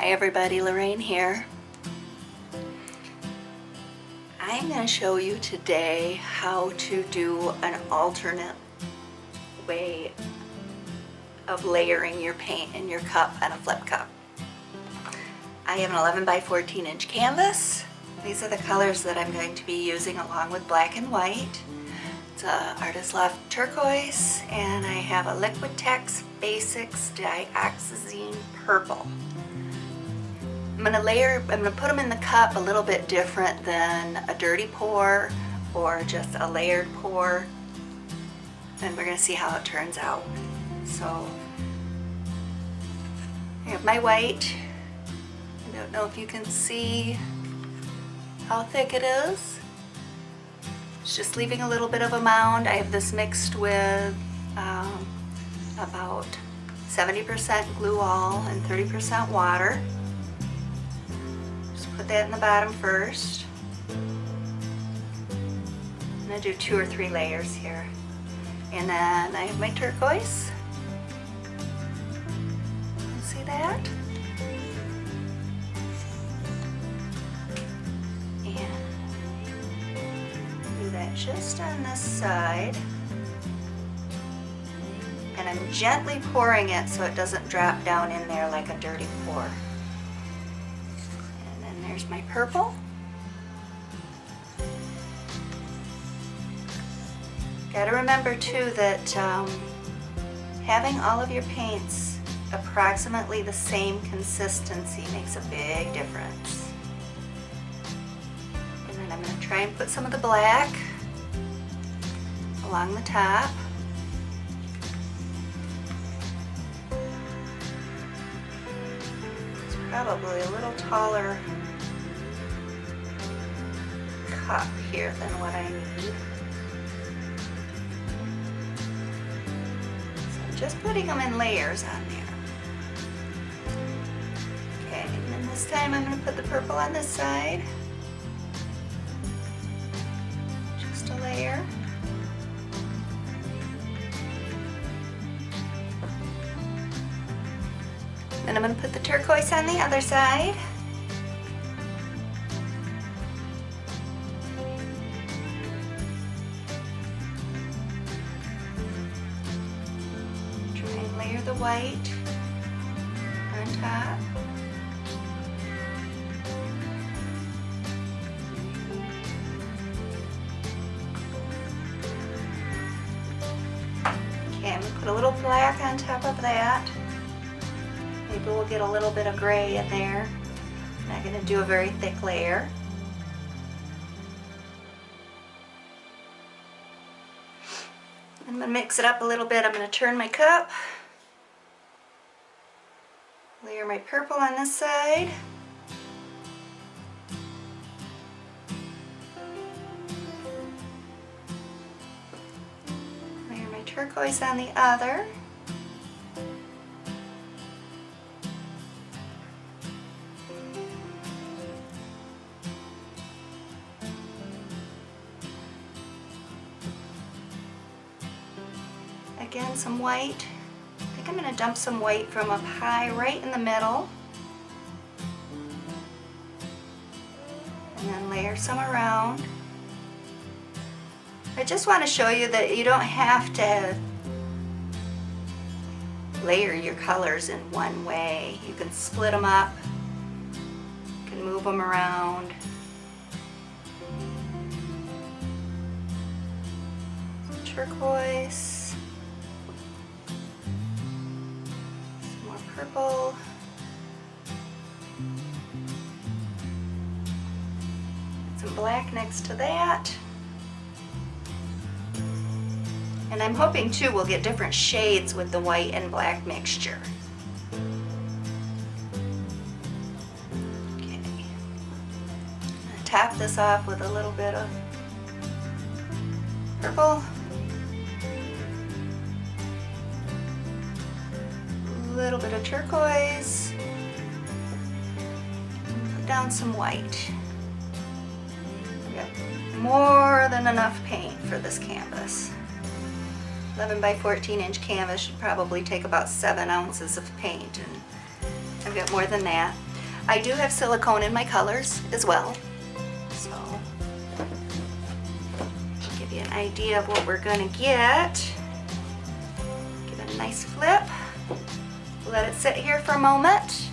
Hi everybody, Lorraine here. I'm going to show you today how to do an alternate way of layering your paint in your cup and a flip cup. I have an 11 by 14 inch canvas. These are the colors that I'm going to be using along with black and white. It's a Artist Loft Turquoise, and I have a Liquitex Basics Dioxazine Purple. I'm going to put them in the cup a little bit different than a dirty pour or just a layered pour, and we're going to see how it turns out. So I have my white. I don't know if you can see how thick it is. It's just leaving a little bit of a mound. I have this mixed with about 70% glue all and 30% water. Put that in the bottom first. I'm going to do 2 or 3 layers here. And then I have my turquoise. See that? And do that just on this side. And I'm gently pouring it so it doesn't drop down in there like a dirty pour. There's my purple. Got to remember too that having all of your paints approximately the same consistency makes a big difference. And then I'm going to try and put some of the black along the top. It's probably a little taller cup here than what I need. So I'm just putting them in layers on there. Okay, and then this time I'm going to put the purple on this side. Just a layer. Then I'm going to put the turquoise on the other side. Layer the white on top. Okay, I'm going to put a little black on top of that. Maybe we'll get a little bit of gray in there. I'm not going to do a very thick layer. I'm going to mix it up a little bit. I'm going to turn my cup. Layer my purple on this side. Layer my turquoise on the other. Again, some white. I think I'm going to dump some white from up high right in the middle. And then layer some around. I just want to show you that you don't have to layer your colors in one way. You can split them up. You can move them around. Some turquoise. Purple. Some black next to that. And I'm hoping too we'll get different shades with the white and black mixture. Okay. I'm going to top this off with a little bit of purple. Little bit of turquoise, put down some white. I've got more than enough paint for this canvas. 11 by 14 inch canvas should probably take about 7 ounces of paint, and I've got more than that. I do have silicone in my colors as well, so I'll give you an idea of what we're going to get. Give it a nice flip. Let it sit here for a moment.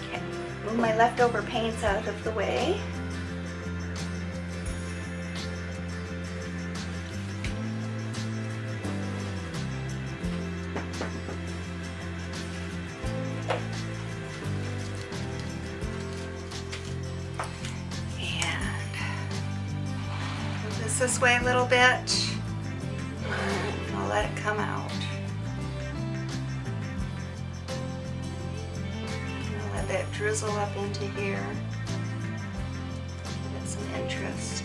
Okay, move my leftover paints out of the way. This way a little bit, and I'll let it come out. I'll let that drizzle up into here. Give it some interest.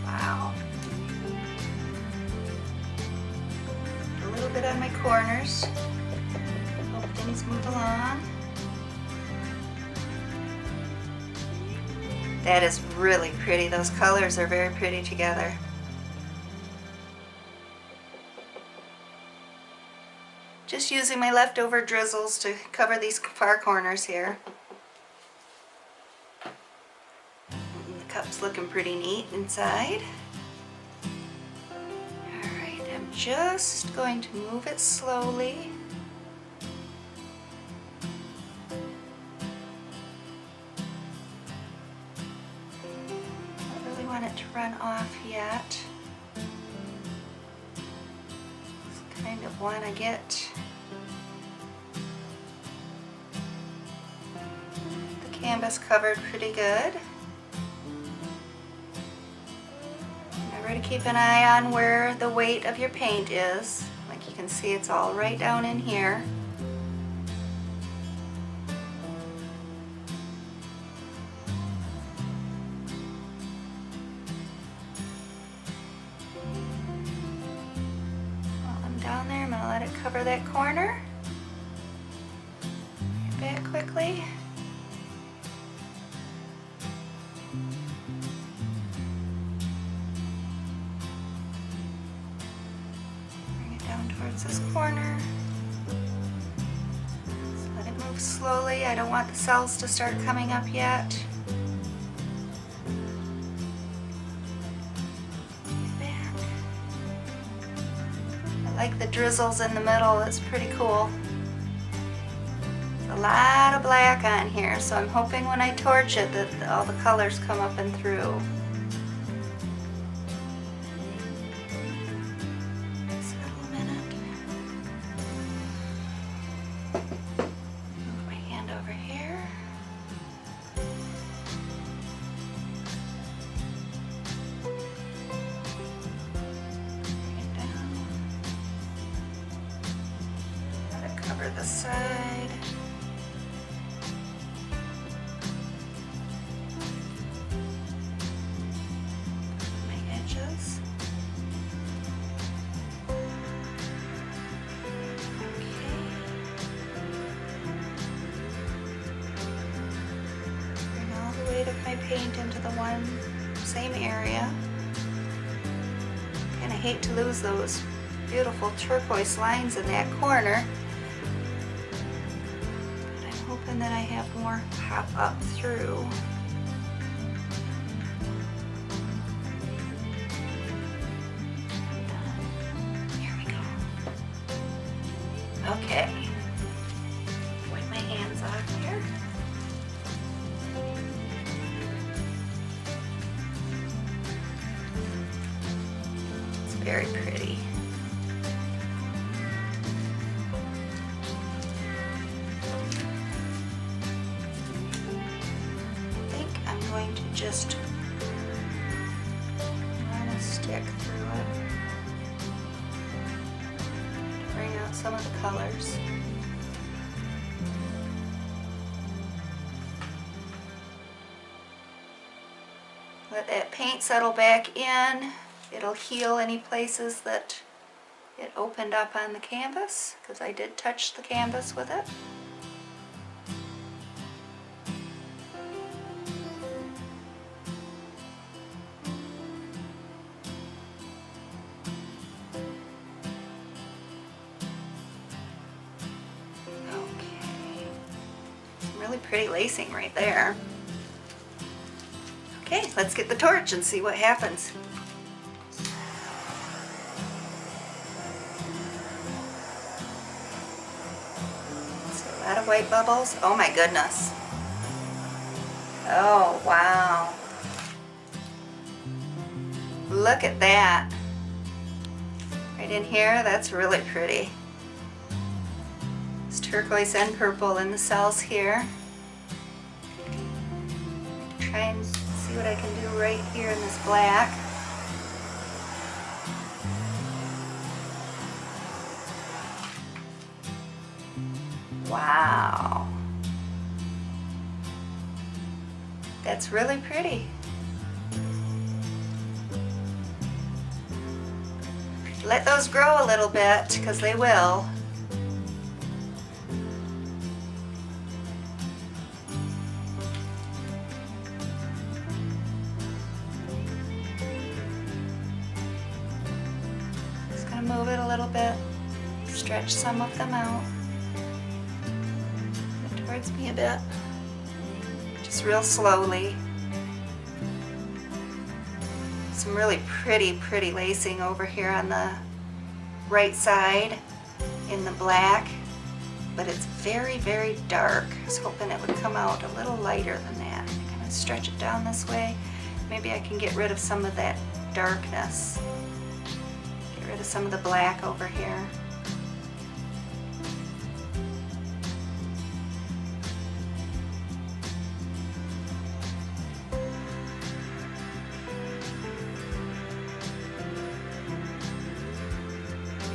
Wow. Bit on my corners. Hope things move along. That is really pretty. Those colors are very pretty together. Just using my leftover drizzles to cover these far corners here. The cup's looking pretty neat inside. Just going to move it slowly. Don't really want it to run off yet. Just kind of want to get the canvas covered pretty good. To keep an eye on where the weight of your paint is. Like you can see, it's all right down in here. While I'm down there, I'm going to let it cover that corner. Get back quickly. Towards this corner. Just let it move slowly. I don't want the cells to start coming up yet. Back. I like the drizzles in the middle. It's pretty cool. There's a lot of black on here, so I'm hoping when I torch it that all the colors come up and through. Cover the side. My edges. Okay. Bring all the weight of my paint into the same area. Kind of hate to lose those beautiful turquoise lines in that corner. And then I have more pop up through. Here we go. Okay. Wipe my hands off here. It's very pretty. Just run a stick through it to bring out some of the colors. Let that paint settle back in. It'll heal any places that It opened up on the canvas because I did touch the canvas with it. Okay, some really pretty lacing right there. Okay, let's get the torch and see what happens. A lot of white bubbles. Oh my goodness. Oh wow. Look at that. Right in here, that's really pretty. It's turquoise and purple in the cells here. Try and see what I can do right here in this black. Wow. That's really pretty. Let those grow a little bit, because they will. Just gonna move it a little bit, stretch some of them out. Towards me a bit, just real slowly. Some really pretty lacing over here on the right side in the black, but it's very dark. I was hoping it would come out a little lighter than that. Kind of stretch it down this way. Maybe I can get rid of some of that darkness. Get rid of some of the black over here.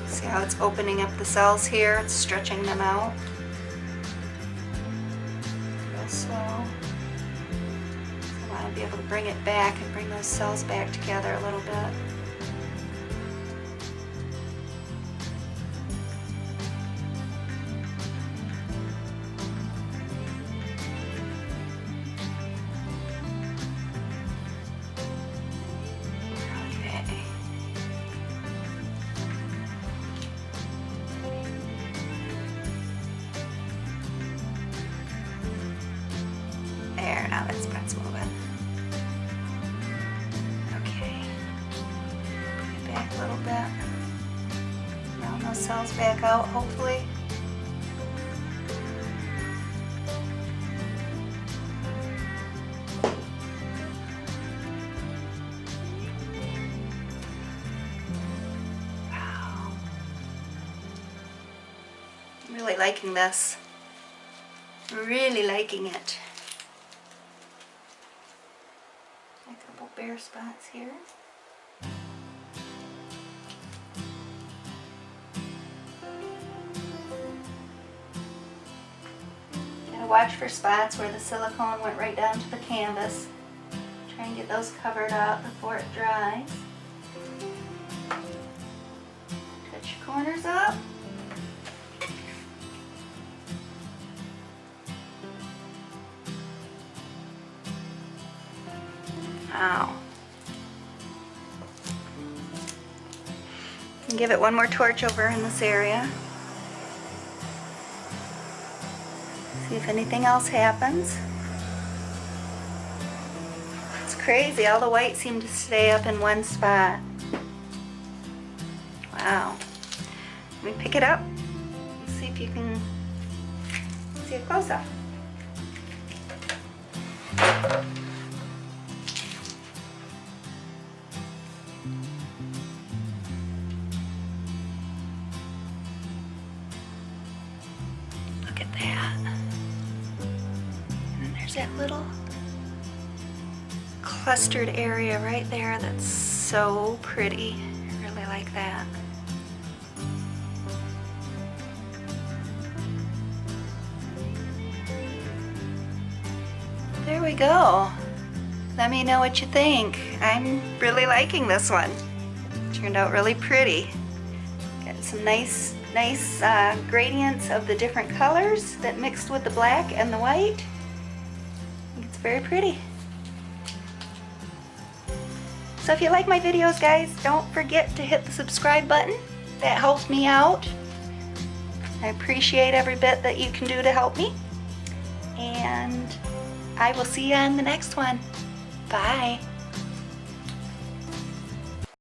See how it's opening up the cells here? It's stretching them out. Real slow. So I want to be able to bring it back and bring those cells back together a little bit. There, now that spot's moving. Okay. Bring it back a little bit. Round those cells back out, hopefully. Wow. I'm really liking this. Really liking it. A couple bare spots here. Gotta watch for spots where the silicone went right down to the canvas. Try and get those covered up before it dries. Touch your corners up. Wow. And give it one more torch over in this area. See if anything else happens. It's crazy, all the white seemed to stay up in one spot. Wow. Let me pick it up and see if you can see it close up. Look at that. And there's that little clustered area right there that's so pretty. I really like that. There we go. Let me know what you think. I'm really liking this one. Turned out really pretty. Got some nice gradients of the different colors that mixed with the black and the white. It's very pretty. So if you like my videos, guys, don't forget to hit the subscribe button. That helps me out. I appreciate every bit that you can do to help me. And I will see you on the next one. Bye.